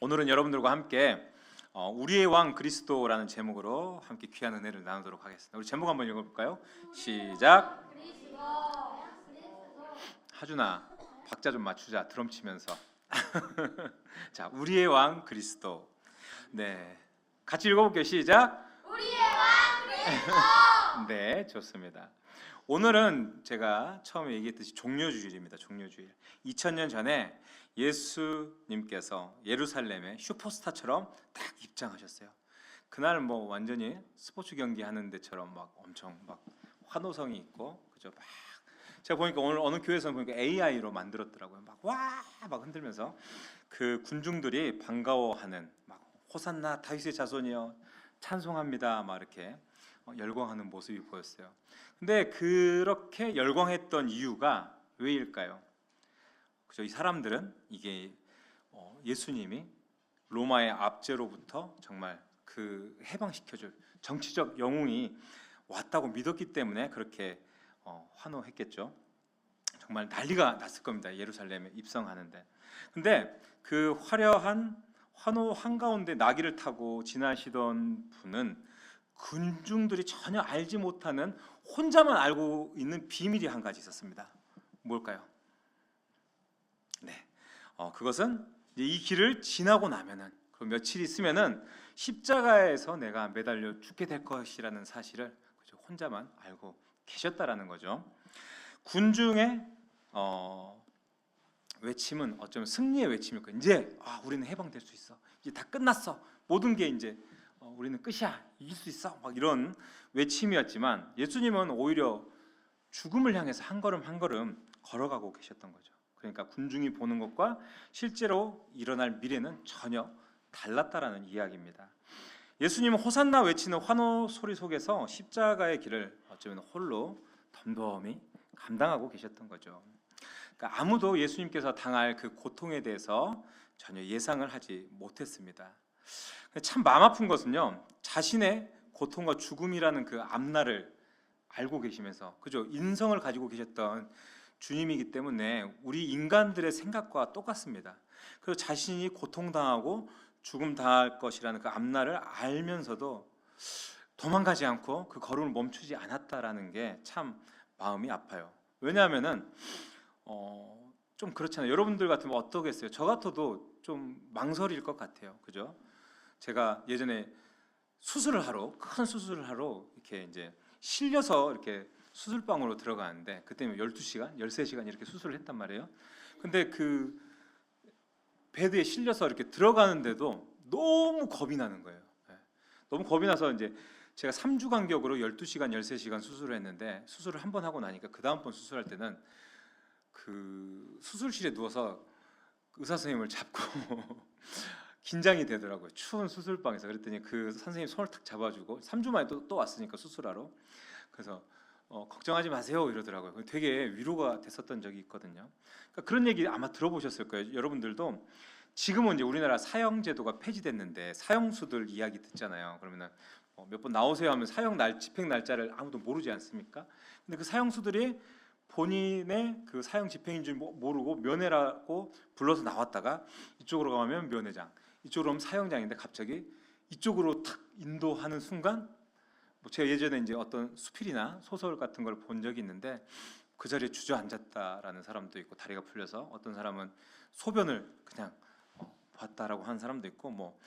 오늘은 여러분들과 함께 우리의 왕 그리스도라는 제목으로 함께 귀한 은혜를 나누도록 하겠습니다. 우리 제목 한번 읽어볼까요? 시작. 하준아, 박자 좀 맞추자. 드럼 치면서. 자, 우리의 왕 그리스도. 네, 같이 읽어볼게요. 시작. 우리의 왕 그리스도. 네, 좋습니다. 오늘은 제가 처음에 얘기했듯이 종려주일입니다. 종려주일. 2000년 전에 예수님께서 예루살렘에 슈퍼스타처럼 딱 입장하셨어요. 그날 뭐 완전히 스포츠 경기 하는 데처럼 막 엄청 막 환호성이 있고, 그죠? 막 제가 보니까 오늘 어느 교회에서 보니까 AI로 만들었더라고요. 막 와 막 흔들면서 그 군중들이 반가워하는, 막 호산나 다윗의 자손이여 찬송합니다 막 이렇게 열광하는 모습이 보였어요. 근데 그렇게 열광했던 이유가 왜일까요? 그죠? 이 사람들은 이게 예수님이 로마의 압제로부터 정말 그 해방시켜줄 정치적 영웅이 왔다고 믿었기 때문에 그렇게 환호했겠죠. 정말 난리가 났을 겁니다. 예루살렘에 입성하는데. 근데 그 화려한 환호 한가운데 나귀를 타고 지나시던 분은 군중들이 전혀 알지 못하는, 혼자만 알고 있는 비밀이 한 가지 있었습니다. 뭘까요? 네, 그것은 이제 이 길을 지나고 나면은, 그 며칠 있으면은 십자가에서 내가 매달려 죽게 될 것이라는 사실을 그저 혼자만 알고 계셨다라는 거죠. 군중의 외침은 어쩌면 승리의 외침일 거예요. 이제 우리는 해방될 수 있어. 이제 다 끝났어. 모든 게 이제 우리는 끝이야. 이길 수 있어. 막 이런 외침이었지만 예수님은 오히려 죽음을 향해서 한 걸음 한 걸음 걸어가고 계셨던 거죠. 그러니까 군중이 보는 것과 실제로 일어날 미래는 전혀 달랐다라는 이야기입니다. 예수님은 호산나 외치는 환호 소리 속에서 십자가의 길을 어쩌면 홀로 덤덤히 감당하고 계셨던 거죠. 그러니까 아무도 예수님께서 당할 그 고통에 대해서 전혀 예상을 하지 못했습니다. 참 마음 아픈 것은요, 자신의 고통과 죽음이라는 그 앞날을 알고 계시면서, 그죠? 인성을 가지고 계셨던 주님이기 때문에 우리 인간들의 생각과 똑같습니다. 그래서 자신이 고통당하고 죽음 당할 것이라는 그 앞날을 알면서도 도망가지 않고 그 걸음을 멈추지 않았다라는 게 참 마음이 아파요. 왜냐하면은 좀 그렇잖아요. 여러분들 같으면 어떠겠어요? 저 같아도 좀 망설일 것 같아요. 그죠? 제가 예전에 큰 수술을 하러 이렇게 이제 실려서 이렇게 수술방으로 들어가는데, 그때는 12시간, 13시간 이렇게 수술을 했단 말이에요. 근데 그 베드에 실려서 이렇게 들어가는데도 너무 겁이 나는 거예요. 너무 겁이 나서 이제 제가 3주 간격으로 12시간, 13시간 수술을 했는데, 수술을 한 번 하고 나니까 그 다음번 수술할 때는 그 수술실에 누워서 의사 선생님을 잡고 긴장이 되더라고요. 추운 수술방에서. 그랬더니 그 선생님 손을 탁 잡아주고, 3주 만에 또 왔으니까 수술하러. 그래서 걱정하지 마세요 이러더라고요. 되게 위로가 됐었던 적이 있거든요. 그러니까 그런 얘기 아마 들어보셨을 거예요. 여러분들도 지금은 이제 우리나라 사형제도가 폐지됐는데 사형수들 이야기 듣잖아요. 그러면은 몇 번 나오세요 하면 집행 날짜를 아무도 모르지 않습니까? 근데 그 사형수들이 본인의 그 사형 집행인 줄 모르고 면회라고 불러서 나왔다가 이쪽으로 가면 면회장, 이쪽으로 가면 사형장인데 갑자기 이쪽으로 탁 인도하는 순간, 제가 예전에 이제 어떤 수필이나 소설 같은 걸 본 적이 있는데, 그 자리에 주저앉았다라는 사람도 있고, 다리가 풀려서 어떤 사람은 소변을 그냥 봤다라고 하는 사람도 있고, 뭐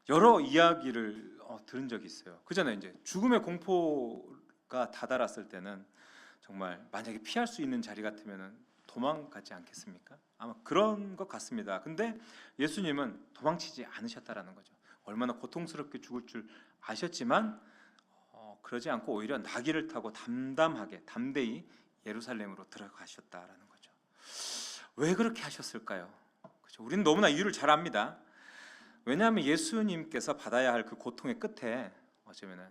여러 이야기를 들은 적이 있어요. 그잖아요. 이제 죽음의 공포가 다다랐을 때는 정말 만약에 피할 수 있는 자리 같으면은 도망가지 않겠습니까? 아마 그런 것 같습니다. 근데 예수님은 도망치지 않으셨다라는 거죠. 얼마나 고통스럽게 죽을 줄 아셨지만 그러지 않고 오히려 나귀를 타고 담대히 예루살렘으로 들어가셨다라는 거죠. 왜 그렇게 하셨을까요? 그렇죠? 우리는 너무나 이유를 잘 압니다. 왜냐하면 예수님께서 받아야 할 그 고통의 끝에 어쩌면은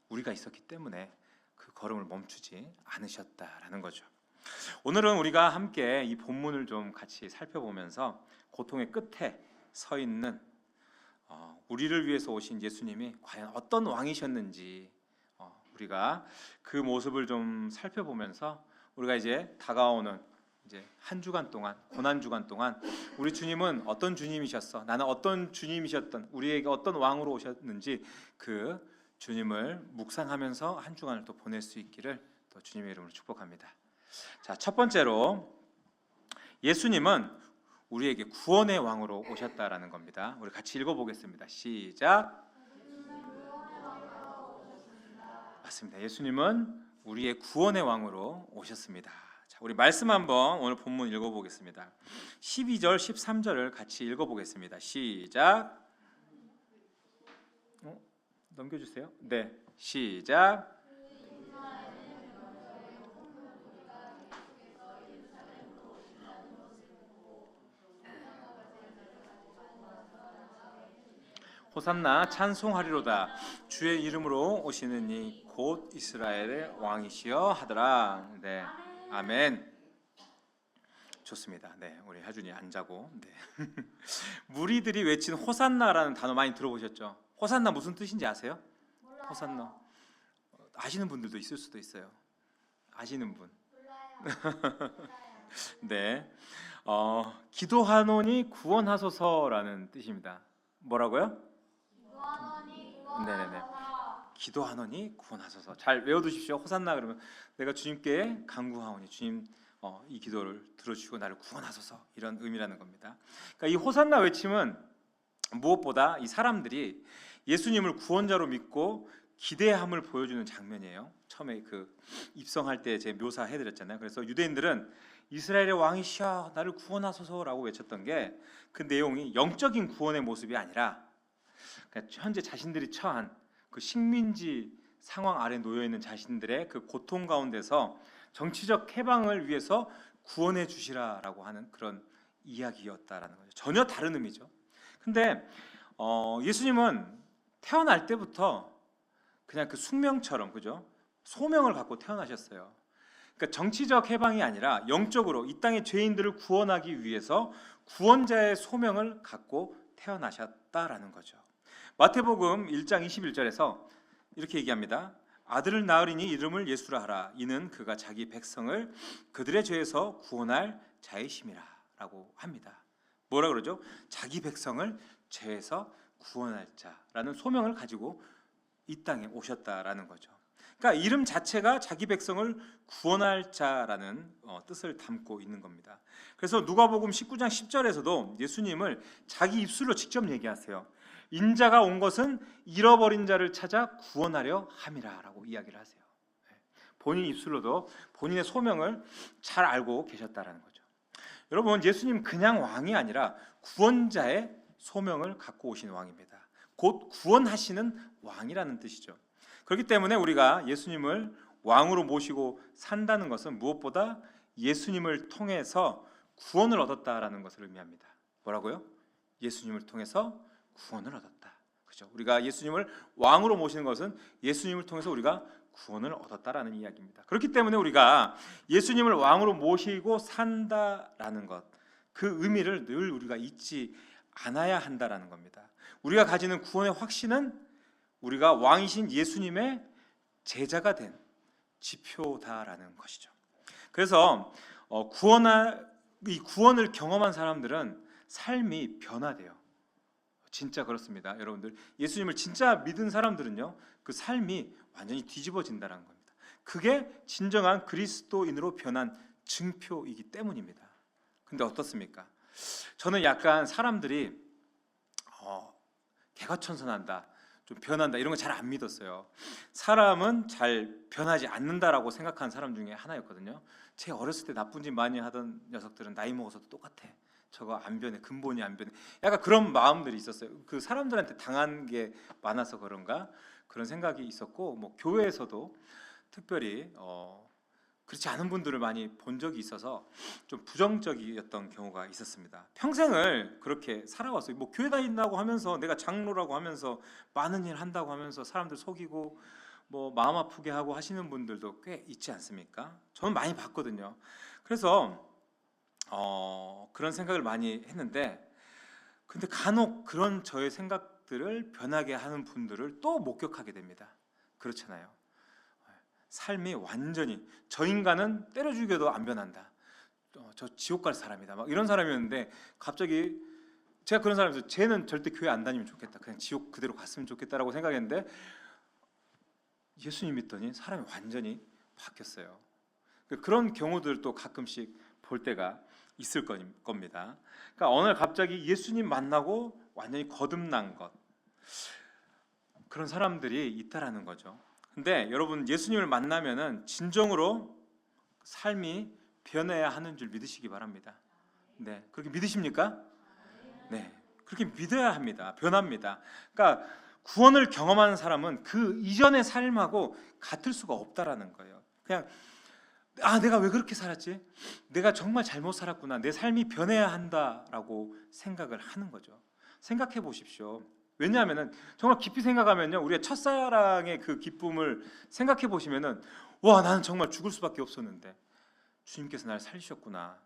우리가 있었기 때문에 그 걸음을 멈추지 않으셨다라는 거죠. 오늘은 우리가 함께 이 본문을 좀 같이 살펴보면서 고통의 끝에 서 있는 우리를 위해서 오신 예수님이 과연 어떤 왕이셨는지 우리가 그 모습을 좀 살펴보면서 우리가 이제 다가오는 이제 한 주간 동안, 고난 주간 동안 우리 주님은 어떤 주님이셨어? 나는 어떤 주님이셨던, 우리에게 어떤 왕으로 오셨는지 그 주님을 묵상하면서 한 주간을 또 보낼 수 있기를 또 주님의 이름으로 축복합니다. 자, 첫 번째로 예수님은 우리에게 구원의 왕으로 오셨다라는 겁니다. 우리 같이 읽어보겠습니다. 시작. 맞습니다. 예수님은 우리의 구원의 왕으로 오셨습니다. 자, 우리 말씀 한번 오늘 본문 읽어보겠습니다. 12절, 13절을 같이 읽어보겠습니다. 시작. 넘겨주세요. 네, 시작. 호산나 찬송하리로다. 주의 이름으로 오시는 이 곧 이스라엘의 왕이시여 하더라. 네, 아멘. 좋습니다. 네, 우리 하준이 안 자고. 네. 무리들이 외친 호산나라는 단어 많이 들어보셨죠? 호산나 무슨 뜻인지 아세요? 몰라요. 호산나 아시는 분들도 있을 수도 있어요. 아시는 분? 네, 기도하노니 구원하소서라는 뜻입니다. 뭐라고요? 네네네. 기도하노니 구원하소서. 잘 외워두십시오. 호산나 그러면 내가 주님께 간구하오니 주님 이 기도를 들어주시고 나를 구원하소서, 이런 의미라는 겁니다. 그러니까 이 호산나 외침은 무엇보다 이 사람들이 예수님을 구원자로 믿고 기대함을 보여주는 장면이에요. 처음에 그 입성할 때 제 묘사해드렸잖아요. 그래서 유대인들은 이스라엘의 왕이시여 나를 구원하소서라고 외쳤던 게 그 내용이 영적인 구원의 모습이 아니라 그러니까 현재 자신들이 처한 그 식민지 상황 아래 놓여 있는 자신들의 그 고통 가운데서 정치적 해방을 위해서 구원해 주시라라고 하는 그런 이야기였다라는 거죠. 전혀 다른 의미죠. 근데 예수님은 태어날 때부터 그냥 그 숙명처럼, 그죠? 소명을 갖고 태어나셨어요. 그러니까 정치적 해방이 아니라 영적으로 이 땅의 죄인들을 구원하기 위해서 구원자의 소명을 갖고 태어나셨다라는 거죠. 마태복음 1장 21절에서 이렇게 얘기합니다. 아들을 낳으리니 이름을 예수라 하라. 이는 그가 자기 백성을 그들의 죄에서 구원할 자이심이라 라고 합니다. 뭐라 그러죠? 자기 백성을 죄에서 구원할 자라는 소명을 가지고 이 땅에 오셨다라는 거죠. 그러니까 이름 자체가 자기 백성을 구원할 자라는 뜻을 담고 있는 겁니다. 그래서 누가복음 19장 10절에서도 예수님을 자기 입술로 직접 얘기하세요. 인자가 온 것은 잃어버린 자를 찾아 구원하려 함이라라고 이야기를 하세요. 본인 입술로도 본인의 소명을 잘 알고 계셨다라는 거죠. 여러분, 예수님 그냥 왕이 아니라 구원자의 소명을 갖고 오신 왕입니다. 곧 구원하시는 왕이라는 뜻이죠. 그렇기 때문에 우리가 예수님을 왕으로 모시고 산다는 것은 무엇보다 예수님을 통해서 구원을 얻었다라는 것을 의미합니다. 뭐라고요? 예수님을 통해서 구원을 얻었다. 그렇죠? 우리가 예수님을 왕으로 모시는 것은 예수님을 통해서 우리가 구원을 얻었다라는 이야기입니다. 그렇기 때문에 우리가 예수님을 왕으로 모시고 산다라는 것, 그 의미를 늘 우리가 잊지 않아야 한다라는 겁니다. 우리가 가지는 구원의 확신은 우리가 왕이신 예수님의 제자가 된 지표다라는 것이죠. 그래서 이 구원을 경험한 사람들은 삶이 변화돼요. 진짜 그렇습니다. 여러분들, 예수님을 진짜 믿은 사람들은요, 그 삶이 완전히 뒤집어진다는 겁니다. 그게 진정한 그리스도인으로 변한 증표이기 때문입니다. 근데 어떻습니까? 저는 약간 사람들이 개과천선한다, 좀 변한다, 이런 거 잘 안 믿었어요. 사람은 잘 변하지 않는다라고 생각하는 사람 중에 하나였거든요. 제 어렸을 때 나쁜 짓 많이 하던 녀석들은 나이 먹어서도 똑같아. 저거 안 변해, 근본이 안 변해. 약간 그런 마음들이 있었어요. 그 사람들한테 당한 게 많아서 그런가 그런 생각이 있었고, 뭐 교회에서도 특별히 그렇지 않은 분들을 많이 본 적이 있어서 좀 부정적이었던 경우가 있었습니다. 평생을 그렇게 살아왔어요. 뭐 교회 다닌다고 하면서, 내가 장로라고 하면서 많은 일 한다고 하면서 사람들 속이고 뭐 마음 아프게 하고 하시는 분들도 꽤 있지 않습니까? 저는 많이 봤거든요. 그래서 그런 생각을 많이 했는데, 근데 간혹 그런 저의 생각들을 변하게 하는 분들을 또 목격하게 됩니다. 그렇잖아요. 삶이 완전히, 저 인간은 때려 죽여도 안 변한다, 저 지옥 갈 사람이다 막 이런 사람이었는데 갑자기 제가 그런 사람이어서 쟤는 절대 교회 안 다니면 좋겠다, 그냥 지옥 그대로 갔으면 좋겠다라고 생각했는데 예수님 믿더니 사람이 완전히 바뀌었어요. 그런 경우들도 가끔씩 볼 때가 있을 겁니다. 그러니까 어느 날 갑자기 예수님 만나고 완전히 거듭난 것, 그런 사람들이 있다라는 거죠. 근데 여러분, 예수님을 만나면은 진정으로 삶이 변해야 하는 줄 믿으시기 바랍니다. 네, 그렇게 믿으십니까? 네, 그렇게 믿어야 합니다. 변합니다. 그러니까 구원을 경험하는 사람은 그 이전의 삶하고 같을 수가 없다라는 거예요. 그냥 내가 왜 그렇게 살았지? 내가 정말 잘못 살았구나. 내 삶이 변해야 한다라고 생각을 하는 거죠. 생각해 보십시오. 왜냐하면은 정말 깊이 생각하면요, 우리가 첫사랑의 그 기쁨을 생각해 보시면은 와, 나는 정말 죽을 수밖에 없었는데 주님께서 날 살리셨구나.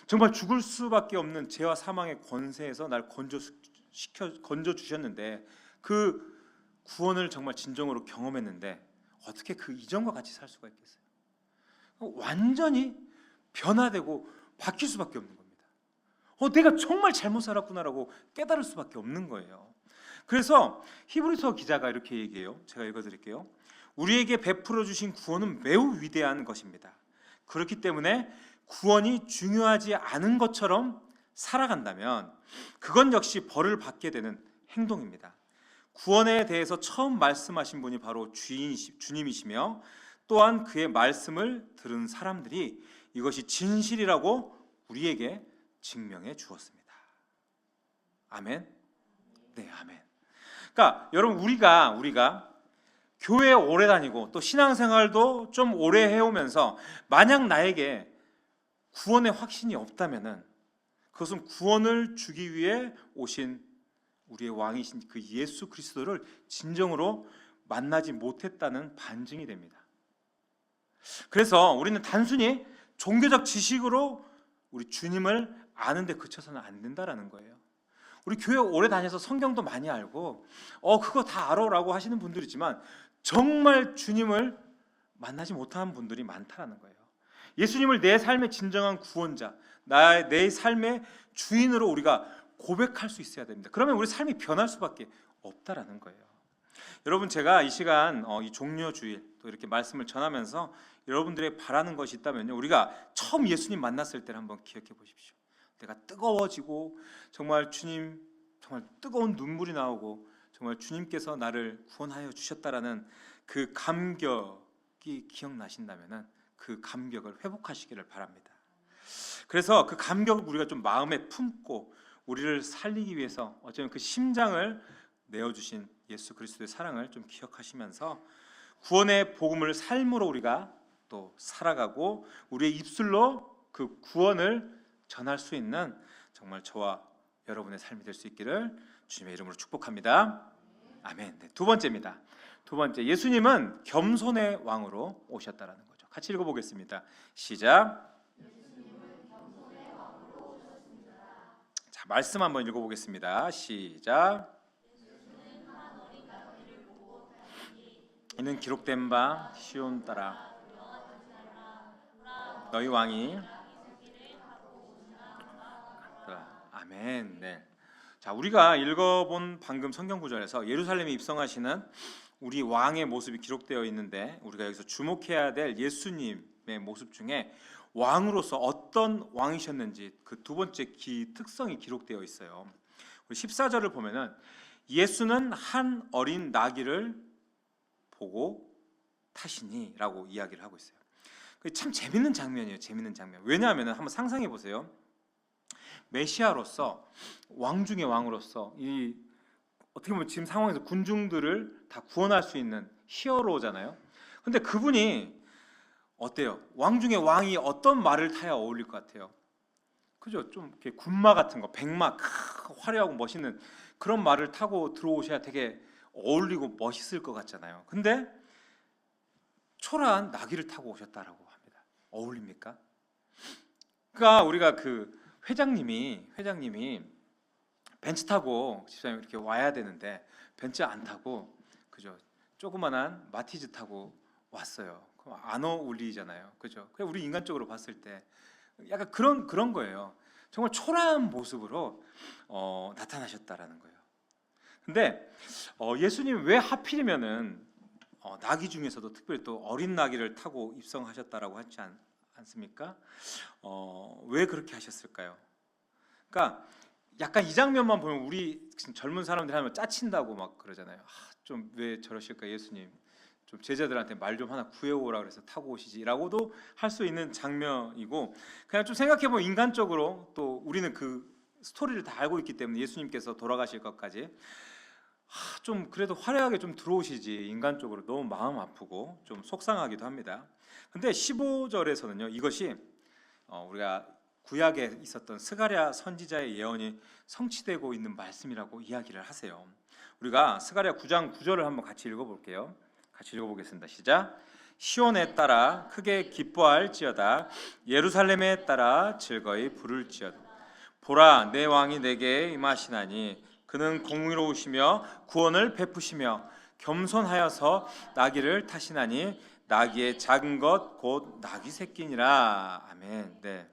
정말 죽을 수밖에 없는 죄와 사망의 권세에서 날 건져 주셨는데 그 구원을 정말 진정으로 경험했는데 어떻게 그 이전과 같이 살 수가 있겠어요? 완전히 변화되고 바뀔 수밖에 없는 겁니다. 내가 정말 잘못 살았구나라고 깨달을 수밖에 없는 거예요. 그래서 히브리서 기자가 이렇게 얘기해요. 제가 읽어드릴게요. 우리에게 베풀어 주신 구원은 매우 위대한 것입니다. 그렇기 때문에 구원이 중요하지 않은 것처럼 살아간다면 그건 역시 벌을 받게 되는 행동입니다. 구원에 대해서 처음 말씀하신 분이 바로 주님이시며 또한 그의 말씀을 들은 사람들이 이것이 진실이라고 우리에게 증명해 주었습니다. 아멘. 네, 아멘. 그러니까 여러분, 우리가 교회에 오래 다니고 또 신앙생활도 좀 오래 해오면서 만약 나에게 구원의 확신이 없다면은 그것은 구원을 주기 위해 오신 우리의 왕이신 그 예수 그리스도를 진정으로 만나지 못했다는 반증이 됩니다. 그래서 우리는 단순히 종교적 지식으로 우리 주님을 아는데 그쳐서는 안 된다라는 거예요. 우리 교회 오래 다녀서 성경도 많이 알고 그거 다 알아라고 하시는 분들이지만 정말 주님을 만나지 못한 분들이 많다라는 거예요. 예수님을 내 삶의 진정한 구원자, 내 삶의 주인으로 우리가 고백할 수 있어야 됩니다. 그러면 우리 삶이 변할 수밖에 없다라는 거예요. 여러분, 제가 이 시간 이 종료주일 또 이렇게 말씀을 전하면서 여러분들의 바라는 것이 있다면요, 우리가 처음 예수님 만났을 때를 한번 기억해 보십시오. 내가 뜨거워지고 정말 주님, 정말 뜨거운 눈물이 나오고 정말 주님께서 나를 구원하여 주셨다라는 그 감격이 기억나신다면은 그 감격을 회복하시기를 바랍니다. 그래서 그 감격을 우리가 좀 마음에 품고 우리를 살리기 위해서 어쩌면 그 심장을 내어주신 예수 그리스도의 사랑을 좀 기억하시면서 구원의 복음을 삶으로 우리가 또 살아가고 우리의 입술로 그 구원을 전할 수 있는 정말 저와 여러분의 삶이 될 수 있기를 주님의 이름으로 축복합니다. 아멘. 네, 두 번째입니다. 두 번째, 예수님은 겸손의 왕으로 오셨다라는 거죠. 같이 읽어보겠습니다. 시작. 자, 말씀 한번 읽어보겠습니다. 시작. 이는 기록된 바 시온 따라 너희 왕이 아멘. 네. 자, 우리가 읽어본 방금 성경 구절에서 예루살렘에 입성하시는 우리 왕의 모습이 기록되어 있는데 우리가 여기서 주목해야 될 예수님의 모습 중에 왕으로서 어떤 왕이셨는지 그 두 번째 특성이 기록되어 있어요. 우리 14절을 보면은 예수는 한 어린 나귀를 보고 타시니라고 이야기를 하고 있어요. 참 재밌는 장면이에요. 재밌는 장면. 왜냐하면 한번 상상해 보세요. 메시아로서 왕 중의 왕으로서 이 어떻게 보면 지금 상황에서 군중들을 다 구원할 수 있는 히어로잖아요. 근데 그분이 어때요? 왕 중의 왕이 어떤 말을 타야 어울릴 것 같아요? 그죠? 좀 이렇게 군마 같은 거, 백마, 화려하고 멋있는 그런 말을 타고 들어오셔야 되게 어울리고 멋있을 것 같잖아요. 근데 초라한 나귀를 타고 오셨다라고 합니다. 어울립니까? 그러니까 우리가 그 회장님이 벤츠 타고 집사님 이렇게 와야 되는데 벤츠 안 타고 그죠? 조그만한 마티즈 타고 왔어요. 그럼 안 어울리잖아요. 그죠? 우리 인간적으로 봤을 때 약간 그런 거예요. 정말 초라한 모습으로 나타나셨다라는 거예요. 근데 예수님 왜 하필이면은 나귀 중에서도 특별히 또 어린 나귀를 타고 입성하셨다라고 하지 않습니까? 왜 그렇게 하셨을까요? 그러니까 약간 이 장면만 보면 우리 젊은 사람들이 하면 짜친다고 막 그러잖아요. 좀 왜 저러실까 예수님? 좀 제자들한테 말 좀 하나 구해오라 그래서 타고 오시지라고도 할 수 있는 장면이고, 그냥 좀 생각해보면 인간적으로 또 우리는 그 스토리를 다 알고 있기 때문에 예수님께서 돌아가실 것까지 좀 그래도 화려하게 좀 들어오시지, 인간적으로 너무 마음 아프고 좀 속상하기도 합니다. 근데 15절에서는요 이것이 우리가 구약에 있었던 스가랴 선지자의 예언이 성취되고 있는 말씀이라고 이야기를 하세요. 우리가 스가랴 9장 9절을 한번 같이 읽어볼게요. 같이 읽어보겠습니다. 시작. 시온에 따라 크게 기뻐할지어다, 예루살렘에 따라 즐거이 부를지어다. 보라, 내 왕이 내게 임하시나니 그는 공의로우시며 구원을 베푸시며 겸손하여서 나귀를 타시나니 나귀의 작은 것 곧 나귀 새끼니라. 아멘. 네.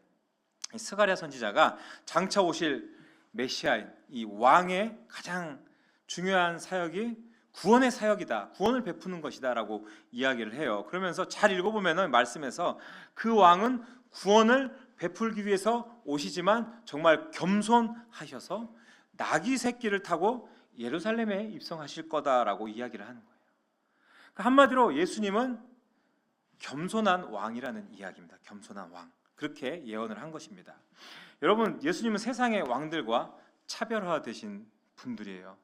스가랴 선지자가 장차 오실 메시아인 이 왕의 가장 중요한 사역이 구원의 사역이다, 구원을 베푸는 것이다라고 이야기를 해요. 그러면서 잘 읽어보면은 말씀에서 그 왕은 구원을 베풀기 위해서 오시지만 정말 겸손하셔서 나귀 새끼를 타고 예루살렘에 입성하실 거다라고 이야기를 하는 거예요. 그러니까 한마디로 예수님은 겸손한 왕이라는 이야기입니다. 겸손한 왕, 그렇게 예언을 한 것입니다. 여러분, 예수님은 세상의 왕들과 차별화되신 분들이에요.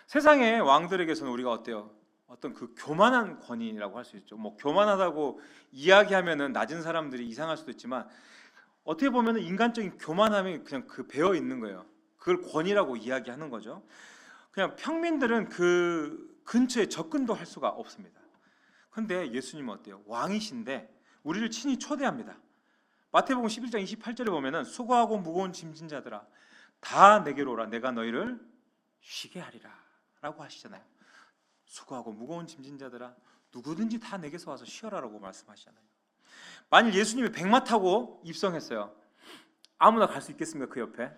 세상의 왕들에게서는 우리가 어때요? 어떤 그 교만한 권위라고 할 수 있죠. 뭐 교만하다고 이야기하면은 낮은 사람들이 이상할 수도 있지만 어떻게 보면은 인간적인 교만함이 그냥 그 배어 있는 거예요. 그걸 권위라고 이야기하는 거죠. 그냥 평민들은 그 근처에 접근도 할 수가 없습니다. 그런데 예수님은 어때요? 왕이신데 우리를 친히 초대합니다. 마태복음 11장 28절에 보면은 수고하고 무거운 짐진 자들아 다 내게로 오라, 내가 너희를 쉬게 하리라 라고 하시잖아요. 수고하고 무거운 짐진 자들아 누구든지 다 내게서 와서 쉬어라라고 말씀하시잖아요. 만일 예수님이 백마 타고 입성했어요. 아무나 갈 수 있겠습니까? 그 옆에?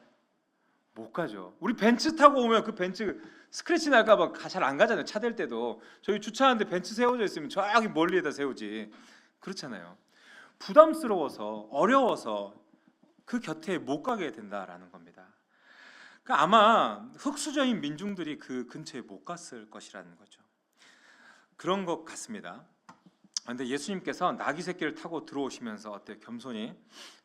못 가죠. 우리 벤츠 타고 오면 그 벤츠 스크래치 날까 봐 잘 안 가잖아요. 차 댈 때도 저희 주차하는데 벤츠 세워져 있으면 저기 멀리에다 세우지. 그렇잖아요. 부담스러워서 어려워서 그 곁에 못 가게 된다라는 겁니다. 그러니까 아마 흑수저인 민중들이 그 근처에 못 갔을 것이라는 거죠. 그런 것 같습니다. 그런데 예수님께서 나귀 새끼를 타고 들어오시면서 어때요? 겸손히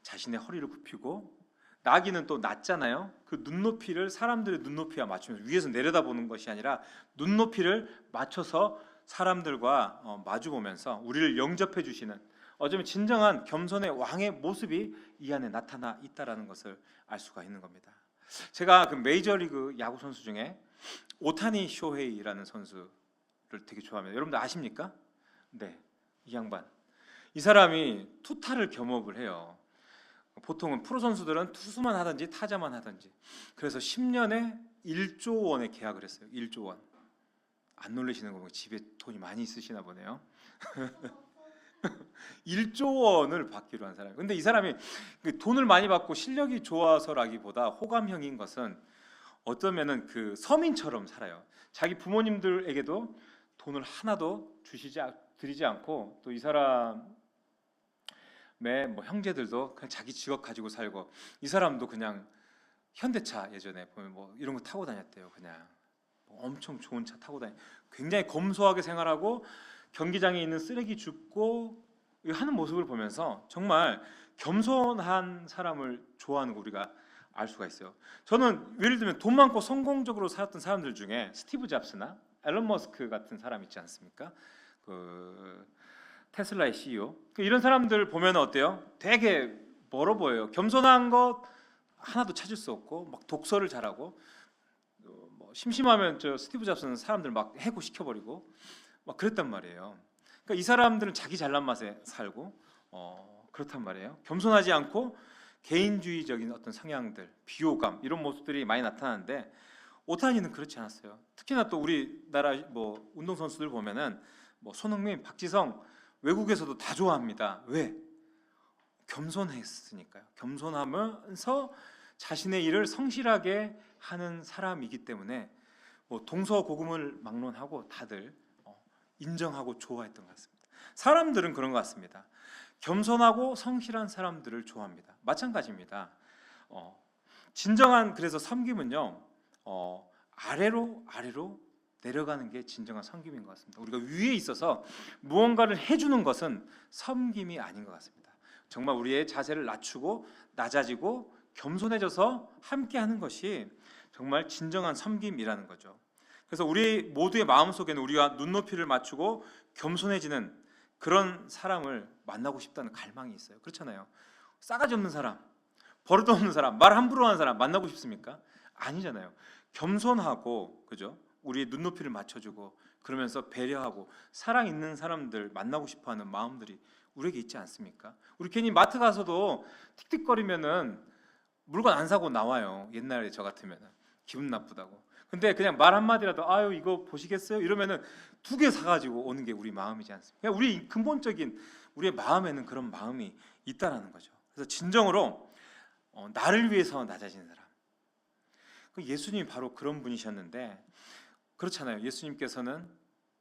자신의 허리를 굽히고, 나귀는 또 낮잖아요. 그 눈높이를 사람들의 눈높이와 맞추면서 위에서 내려다보는 것이 아니라 눈높이를 맞춰서 사람들과 마주보면서 우리를 영접해 주시는, 어쩌면 진정한 겸손의 왕의 모습이 이 안에 나타나 있다라는 것을 알 수가 있는 겁니다. 제가 그 메이저리그 야구 선수 중에 오타니 쇼헤이라는 선수를 되게 좋아합니다. 여러분들 아십니까? 네, 이 양반, 이 사람이 투타를 겸업을 해요. 보통은 프로 선수들은 투수만 하든지 타자만 하든지, 그래서 10년에 1조 원의 계약을 했어요. 1조 원. 안 놀라시는 거 보면 집에 돈이 많이 있으시나 보네요. 1조 원을 받기로 한 사람이에요. 근데 이 사람이 돈을 많이 받고 실력이 좋아서라기보다 호감형인 것은 어쩌면은 그 서민처럼 살아요. 자기 부모님들에게도 돈을 하나도 드리지 않고, 또 이 사람의 뭐 형제들도 그냥 자기 직업 가지고 살고, 이 사람도 그냥 현대차 예전에 보면 뭐 이런 거 타고 다녔대요. 그냥 엄청 좋은 차 타고 굉장히 검소하게 생활하고 경기장에 있는 쓰레기 줍고 하는 모습을 보면서 정말 겸손한 사람을 좋아하는 거 우리가 알 수가 있어요. 저는 예를 들면 돈 많고 성공적으로 살았던 사람들 중에 스티브 잡스나 앨런 머스크 같은 사람 있지 않습니까? 그 테슬라의 CEO, 이런 사람들 보면 어때요? 되게 멀어 보여요. 겸손한 것 하나도 찾을 수 없고, 막 독서를 잘하고, 뭐 심심하면 저 스티브 잡스는 사람들 막 해고시켜버리고 막 그랬단 말이에요. 그러니까 이 사람들은 자기 잘난 맛에 살고 그렇단 말이에요. 겸손하지 않고 개인주의적인 어떤 성향들, 비호감, 이런 모습들이 많이 나타나는데 오타니는 그렇지 않았어요. 특히나 또 우리나라 뭐 운동 선수들 보면은 뭐 손흥민, 박지성 외국에서도 다 좋아합니다. 왜? 겸손했으니까요. 겸손하면서 자신의 일을 성실하게 하는 사람이기 때문에 뭐 동서고금을 막론하고 다들 인정하고 좋아했던 것 같습니다. 사람들은 그런 것 같습니다. 겸손하고 성실한 사람들을 좋아합니다. 마찬가지입니다. 진정한 그래서 섬김은요, 아래로 내려가는 게 진정한 섬김인 것 같습니다. 우리가 위에 있어서 무언가를 해주는 것은 섬김이 아닌 것 같습니다. 정말 우리의 자세를 낮추고 낮아지고 겸손해져서 함께하는 것이 정말 진정한 섬김이라는 거죠. 그래서 우리 모두의 마음속에는 우리가 눈높이를 맞추고 겸손해지는 그런 사람을 만나고 싶다는 갈망이 있어요. 그렇잖아요. 싸가지 없는 사람, 버릇 없는 사람, 말 함부로 하는 사람 만나고 싶습니까? 아니잖아요. 겸손하고, 그죠? 우리의 눈높이를 맞춰주고 그러면서 배려하고 사랑 있는 사람들 만나고 싶어하는 마음들이 우리에게 있지 않습니까? 우리 괜히 마트 가서도 틱틱거리면은 물건 안 사고 나와요. 옛날에 저 같으면은 기분 나쁘다고. 근데 그냥 말 한마디라도 아유 이거 보시겠어요? 이러면은 2개 사가지고 오는 게 우리 마음이지 않습니까? 그냥 우리 근본적인 우리의 마음에는 그런 마음이 있다라는 거죠. 그래서 진정으로 나를 위해서 낮아지는 사람. 예수님이 바로 그런 분이셨는데 그렇잖아요. 예수님께서는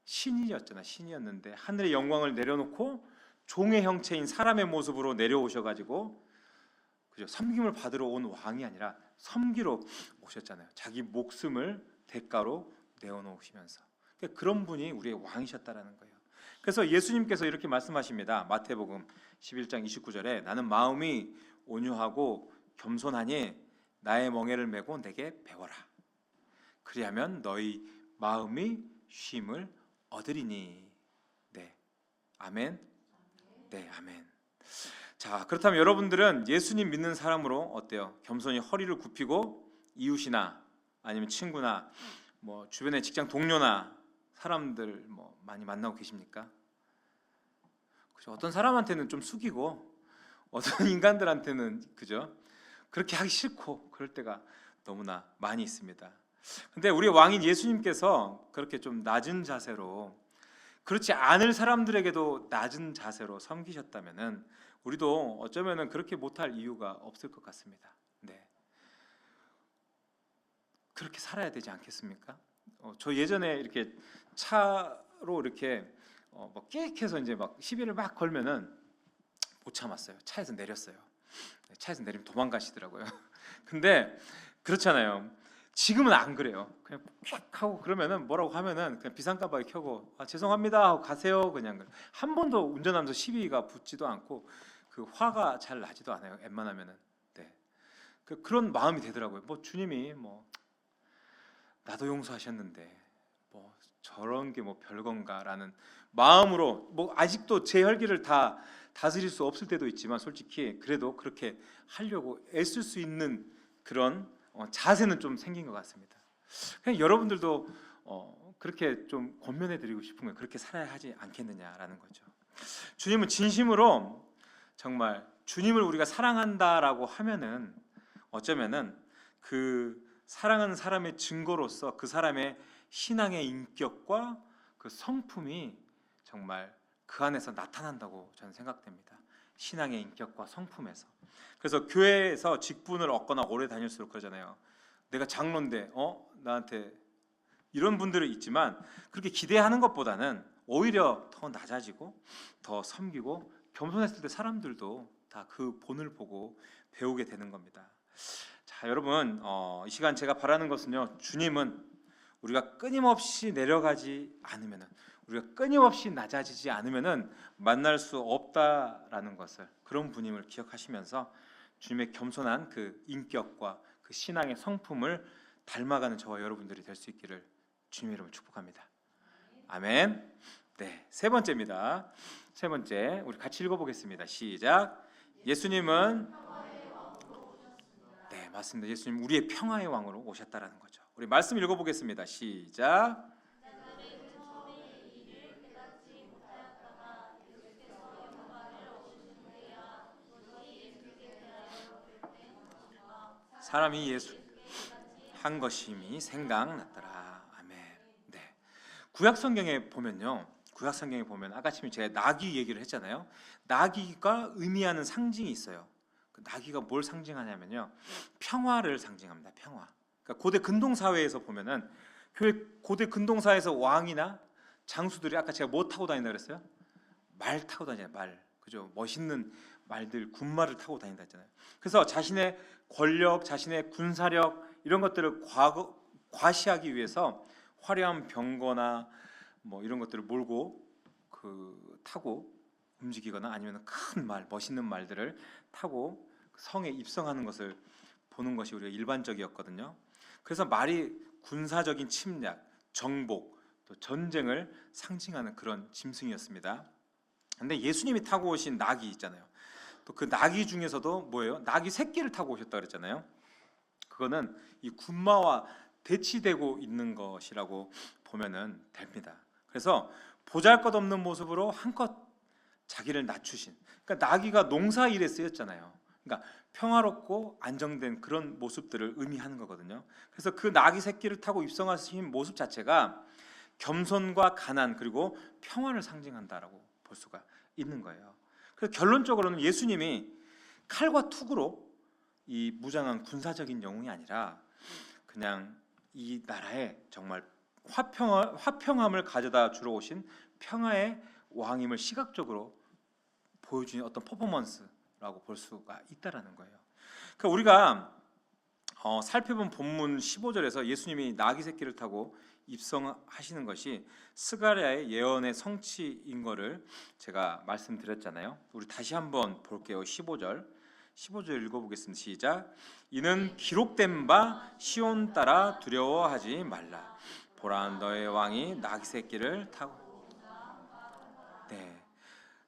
신이었는데 하늘의 영광을 내려놓고 종의 형체인 사람의 모습으로 내려오셔가지고 그죠? 섬김을 받으러 온 왕이 아니라 섬기러 오셨잖아요. 자기 목숨을 대가로 내어놓으시면서 그런 분이 우리의 왕이셨다라는 거예요. 그래서 예수님께서 이렇게 말씀하십니다. 마태복음 11장 29절에 나는 마음이 온유하고 겸손하니 나의 멍에를 메고 내게 배워라. 그리하면 너희 마음이 쉼을 얻으리니. 네, 아멘. 네, 아멘. 자, 그렇다면 여러분들은 예수님 믿는 사람으로 어때요? 겸손히 허리를 굽히고 이웃이나 아니면 친구나 뭐 주변의 직장 동료나 사람들 뭐 많이 만나고 계십니까? 그죠? 어떤 사람한테는 좀 숙이고 어떤 인간들한테는 그죠? 그렇게 하기 싫고 그럴 때가 너무나 많이 있습니다. 근데 우리 왕인 예수님께서 그렇게 좀 낮은 자세로 그렇지 않을 사람들에게도 낮은 자세로 섬기셨다면은 우리도 어쩌면은 그렇게 못할 이유가 없을 것 같습니다. 네, 그렇게 살아야 되지 않겠습니까? 저 예전에 이렇게 차로 이렇게 막 끼익해서 이제 막 시비를 막 걸면은 못 참았어요. 차에서 내렸어요. 차에서 내리면 도망가시더라고요. 근데 그렇잖아요. 지금은 안 그래요. 그냥 휙 하고 그러면은 뭐라고 하면은 그냥 비상깜빡이 켜고 죄송합니다 하고 가세요. 그냥 한 번도 운전하면서 시비가 붙지도 않고 그 화가 잘 나지도 않아요. 웬만하면은. 네. 그런 마음이 되더라고요. 뭐 주님이 뭐 나도 용서하셨는데 뭐 저런 게 뭐 별건가라는 마음으로 뭐 아직도 제 혈기를 다 다스릴 수 없을 때도 있지만 솔직히 그래도 그렇게 하려고 애쓸 수 있는 그런 자세는 좀 생긴 것 같습니다. 그냥 여러분들도 그렇게 좀 권면해드리고 싶은 거예요. 그렇게 살아야 하지 않겠느냐라는 거죠. 주님은 진심으로 정말 주님을 우리가 사랑한다라고 하면은 어쩌면은 그 사랑하는 사람의 증거로서 그 사람의 신앙의 인격과 그 성품이 정말 그 안에서 나타난다고 저는 생각됩니다. 신앙의 인격과 성품에서. 그래서 교회에서 직분을 얻거나 오래 다닐수록 그러잖아요. 내가 장로인데 나한테 이런 분들이 있지만 그렇게 기대하는 것보다는 오히려 더 낮아지고 더 섬기고 겸손했을 때 사람들도 다 그 본을 보고 배우게 되는 겁니다. 자, 여러분 이 시간 제가 바라는 것은요. 주님은 우리가 끊임없이 내려가지 않으면은 우리가 끊임없이 낮아지지 않으면은 만날 수 없다라는 것을 그런 분임을 기억하시면서 주님의 겸손한 그 인격과 그 신앙의 성품을 닮아가는 저와 여러분들이 될 수 있기를 주님의 이름으로 축복합니다. 아멘. 네, 세 번째입니다. 세 번째 우리 같이 읽어보겠습니다. 시작. 예수님은 네, 맞습니다. 예수님 우리의 평화의 왕으로 오셨다라는 거죠. 우리 말씀 읽어보겠습니다. 시작. 사람이 예수 한 것임이 생각났더라. 아멘. 네. 구약 성경에 보면요, 구약 성경에 보면 아까쯤에 제가 나귀 얘기를 했잖아요. 나귀가 의미하는 상징이 있어요. 그 나귀가 뭘 상징하냐면요, 평화를 상징합니다. 평화. 그러니까 고대 근동 사회에서 보면은 고대 근동 사회에서 왕이나 장수들이 아까 제가 뭐 타고 다닌다 그랬어요? 말 타고 다니잖아요. 말. 그죠? 멋있는 말들, 군말을 타고 다닌다 했잖아요. 그래서 자신의 권력, 자신의 군사력 이런 것들을 과시하기 위해서 화려한 병거나 뭐 이런 것들을 몰고 타고 움직이거나 아니면 큰 말, 멋있는 말들을 타고 성에 입성하는 것을 보는 것이 우리가 일반적이었거든요. 그래서 말이 군사적인 침략, 정복, 또 전쟁을 상징하는 그런 짐승이었습니다. 근데 예수님이 타고 오신 낙이 있잖아요. 또 그 낙이 중에서도 뭐예요? 낙이 새끼를 타고 오셨다 그랬잖아요. 그거는 이 군마와 대치되고 있는 것이라고 보면은 됩니다. 그래서 보잘것없는 모습으로 한껏 자기를 낮추신, 그러니까 나귀가 농사일에 쓰였잖아요. 그러니까 평화롭고 안정된 그런 모습들을 의미하는 거거든요. 그래서 그 나귀 새끼를 타고 입성하신 모습 자체가 겸손과 가난 그리고 평화를 상징한다라고 볼 수가 있는 거예요. 그래서 결론적으로는 예수님이 칼과 툭으로 이 무장한 군사적인 영웅이 아니라 그냥 이 나라에 정말 화평함을 가져다 주러 오신 평화의 왕임을 시각적으로 보여주는 어떤 퍼포먼스라고 볼 수가 있다라는 거예요. 그러니까 우리가 살펴본 본문 15절에서 예수님이 나귀 새끼를 타고 입성하시는 것이 스가랴의 예언의 성취인 것을 제가 말씀드렸잖아요. 우리 다시 한번 볼게요. 15절 읽어보겠습니다. 시작. 이는 기록된 바 시온 따라 두려워하지 말라. 보라, 너의 왕이 나귀 새끼를 타고. 네,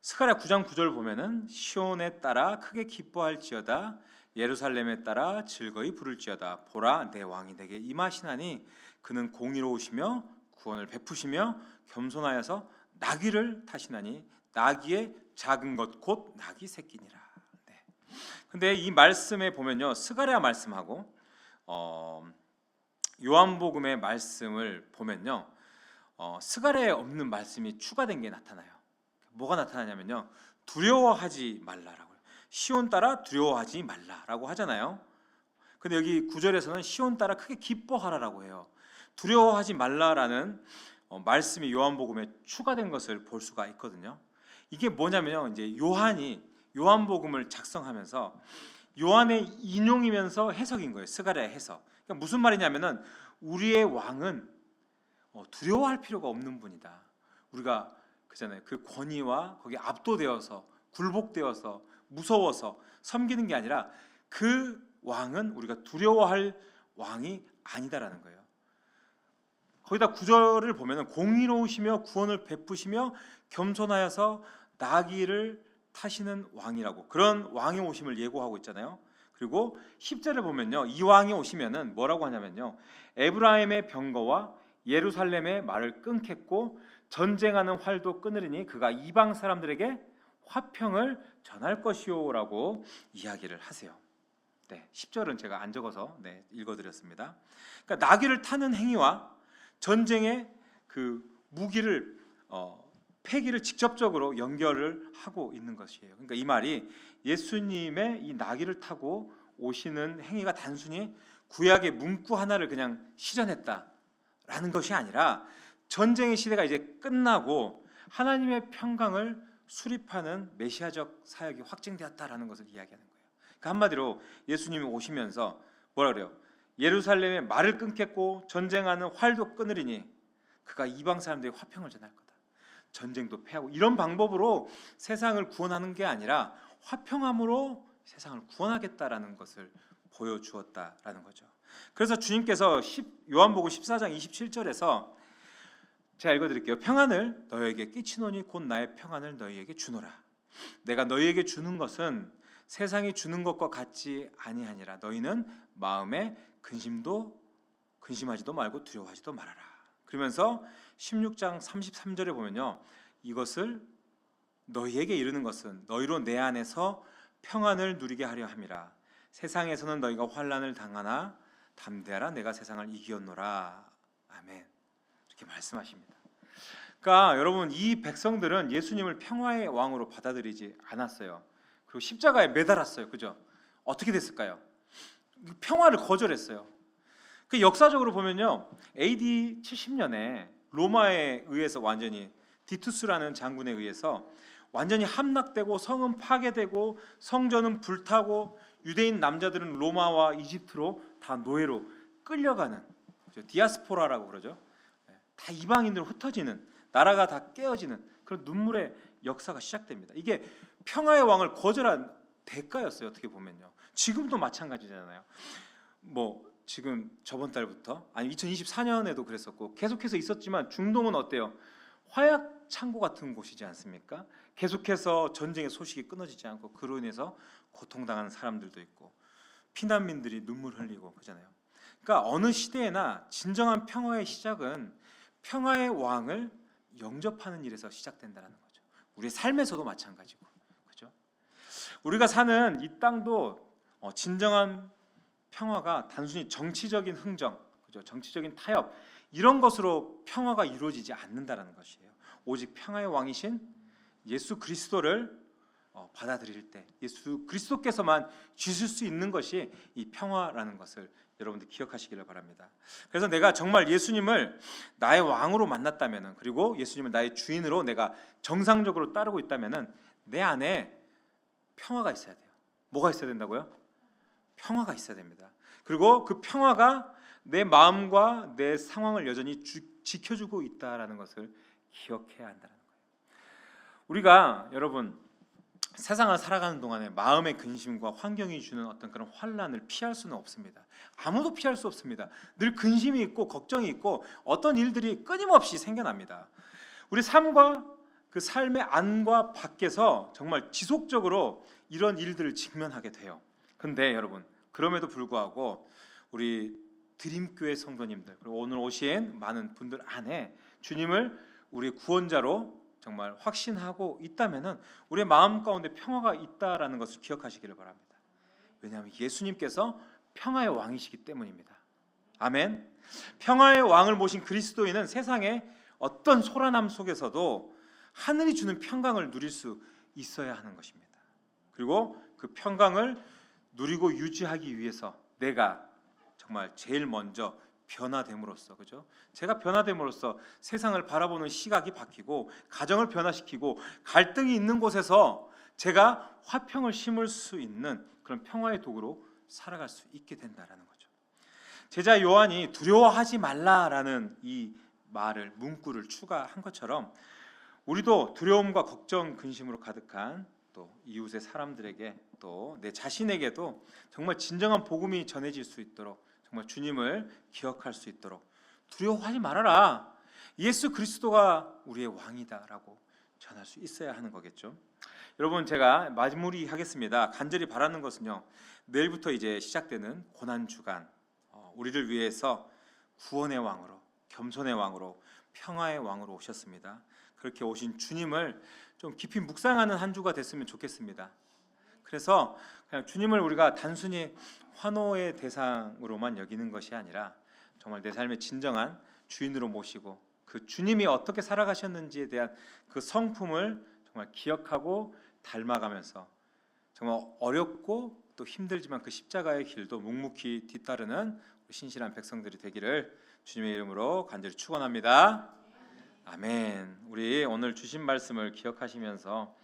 스가랴 9장 9절 보면은 시온에 따라 크게 기뻐할지어다, 예루살렘에 따라 즐거이 부를지어다. 보라, 내 왕이 내게 임하시나니 그는 공의로우시며 구원을 베푸시며 겸손하여서 나귀를 타시나니 나귀의 작은 것 곧 나귀 새끼니라. 네. 근데 이 말씀에 보면요, 스가랴 말씀하고 요한복음의 말씀을 보면요, 스가랴에 없는 말씀이 추가된 게 나타나요. 뭐가 나타나냐면요, 두려워하지 말라라고요. 시온 따라 두려워하지 말라라고 하잖아요. 근데 여기 9절에서는 시온 따라 크게 기뻐하라라고 해요. 두려워하지 말라라는 말씀이 요한복음에 추가된 것을 볼 수가 있거든요. 이게 뭐냐면요, 이제 요한이 요한복음을 작성하면서 요한의 인용이면서 해석인 거예요. 스가랴의 해석. 그러니까 무슨 말이냐면은 우리의 왕은 두려워할 필요가 없는 분이다. 우리가 그잖아요. 그 권위와 거기에 압도되어서 굴복되어서 무서워서 섬기는 게 아니라 그 왕은 우리가 두려워할 왕이 아니다라는 거예요. 거기다 9절을 보면은 공의로우시며 구원을 베푸시며 겸손하여서 나귀를 타시는 왕이라고, 그런 왕의 오심을 예고하고 있잖아요. 그리고 10절을 보면요, 이 왕이 오시면은 뭐라고 하냐면요, 에브라임의 병거와 예루살렘의 말을 끊겠고 전쟁하는 활도 끊으리니 그가 이방 사람들에게 화평을 전할 것이요라고 이야기를 하세요. 네, 10절은 제가 안 적어서 읽어드렸습니다. 그러니까 나귀를 타는 행위와 전쟁의 그 무기를 패기를 직접적으로 연결을 하고 있는 것이에요. 그러니까 이 말이 예수님의 이 나귀를 타고 오시는 행위가 단순히 구약의 문구 하나를 그냥 실현했다라는 것이 아니라 전쟁의 시대가 이제 끝나고 하나님의 평강을 수립하는 메시아적 사역이 확증되었다라는 것을 이야기하는 거예요. 그러니까 한마디로 예수님이 오시면서 뭐라 그래요? 예루살렘의 말을 끊겠고 전쟁하는 활도 끊으리니 그가 이방 사람들에게 화평을 전할 거다. 전쟁도 패하고 이런 방법으로 세상을 구원하는 게 아니라 화평함으로 세상을 구원하겠다라는 것을 보여주었다라는 거죠. 그래서 주님께서 요한복음 14장 27절에서 제가 읽어드릴게요. 평안을 너희에게 끼치노니 곧 나의 평안을 너희에게 주노라. 내가 너희에게 주는 것은 세상이 주는 것과 같지 아니하니라. 너희는 마음에 근심하지도 말고 두려워하지도 말아라. 그러면서 16장 33절에 보면요, 이것을 너희에게 이르는 것은 너희로 내 안에서 평안을 누리게 하려 함이라. 세상에서는 너희가 환난을 당하나 담대하라. 내가 세상을 이기었노라. 아멘. 이렇게 말씀하십니다. 그러니까 여러분, 이 백성들은 예수님을 평화의 왕으로 받아들이지 않았어요. 그리고 십자가에 매달았어요. 그죠? 어떻게 됐을까요? 평화를 거절했어요. 그 역사적으로 보면요, AD 70년에 로마에 의해서 완전히 디투스라는 장군에 의해서 완전히 함락되고 성은 파괴되고 성전은 불타고 유대인 남자들은 로마와 이집트로 다 노예로 끌려가는, 디아스포라라고 그러죠. 다 이방인으로 흩어지는, 나라가 다 깨어지는 그런 눈물의 역사가 시작됩니다. 이게 평화의 왕을 거절한 대가였어요. 어떻게 보면요. 지금도 마찬가지잖아요. 뭐 지금 저번 달부터, 아니 2024년에도 그랬었고 계속해서 있었지만, 중동은 어때요? 화약 창고 같은 곳이지 않습니까? 계속해서 전쟁의 소식이 끊어지지 않고 그로 인해서 고통당하는 사람들도 있고 피난민들이 눈물 흘리고 그러잖아요. 그러니까 어느 시대에나 진정한 평화의 시작은 평화의 왕을 영접하는 일에서 시작된다는 거죠. 우리의 삶에서도 마찬가지고, 그죠? 우리가 사는 이 땅도 진정한 평화가 단순히 정치적인 흥정, 그죠? 정치적인 타협 이런 것으로 평화가 이루어지지 않는다는 것이에요. 오직 평화의 왕이신 예수 그리스도를 받아들일 때 예수 그리스도께서만 주실 수 있는 것이 이 평화라는 것을 여러분들 기억하시기를 바랍니다. 그래서 내가 정말 예수님을 나의 왕으로 만났다면은, 그리고 예수님을 나의 주인으로 내가 정상적으로 따르고 있다면은 내 안에 평화가 있어야 돼요. 뭐가 있어야 된다고요? 평화가 있어야 됩니다. 그리고 그 평화가 내 마음과 내 상황을 여전히 지켜주고 있다라는 것을 기억해야 한다는 거예요. 우리가 여러분 세상을 살아가는 동안에 마음의 근심과 환경이 주는 어떤 그런 환란을 피할 수는 없습니다. 아무도 피할 수 없습니다. 늘 근심이 있고 걱정이 있고 어떤 일들이 끊임없이 생겨납니다. 우리 삶과 그 삶의 안과 밖에서 정말 지속적으로 이런 일들을 직면하게 돼요. 근데 여러분, 그럼에도 불구하고 우리 드림교회 성도님들, 그리고 오늘 오신 많은 분들 안에 주님을 우리 구원자로 정말 확신하고 있다면은 우리의 마음 가운데 평화가 있다라는 것을 기억하시기를 바랍니다. 왜냐하면 예수님께서 평화의 왕이시기 때문입니다. 아멘. 평화의 왕을 모신 그리스도인은 세상의 어떤 소란함 속에서도 하늘이 주는 평강을 누릴 수 있어야 하는 것입니다. 그리고 그 평강을 누리고 유지하기 위해서 내가 정말 제일 먼저 변화됨으로써, 그죠? 제가 변화됨으로써 세상을 바라보는 시각이 바뀌고 가정을 변화시키고 갈등이 있는 곳에서 제가 화평을 심을 수 있는 그런 평화의 도구로 살아갈 수 있게 된다라는 거죠. 제자 요한이 두려워하지 말라라는 이 말을, 문구를 추가한 것처럼 우리도 두려움과 걱정, 근심으로 가득한 또 이웃의 사람들에게 또 내 자신에게도 정말 진정한 복음이 전해질 수 있도록, 정말 주님을 기억할 수 있도록 두려워하지 말아라. 예수 그리스도가 우리의 왕이다라고 전할 수 있어야 하는 거겠죠. 여러분, 제가 마무리하겠습니다. 간절히 바라는 것은요, 내일부터 이제 시작되는 고난 주간, 우리를 위해서 구원의 왕으로, 겸손의 왕으로, 평화의 왕으로 오셨습니다. 그렇게 오신 주님을 좀 깊이 묵상하는 한 주가 됐으면 좋겠습니다. 그래서 그냥 주님을 우리가 단순히 환호의 대상으로만 여기는 것이 아니라 정말 내 삶의 진정한 주인으로 모시고 그 주님이 어떻게 살아가셨는지에 대한 그 성품을 정말 기억하고 닮아가면서 정말 어렵고 또 힘들지만 그 십자가의 길도 묵묵히 뒤따르는 신실한 백성들이 되기를 주님의 이름으로 간절히 축원합니다. 아멘. 우리 오늘 주신 말씀을 기억하시면서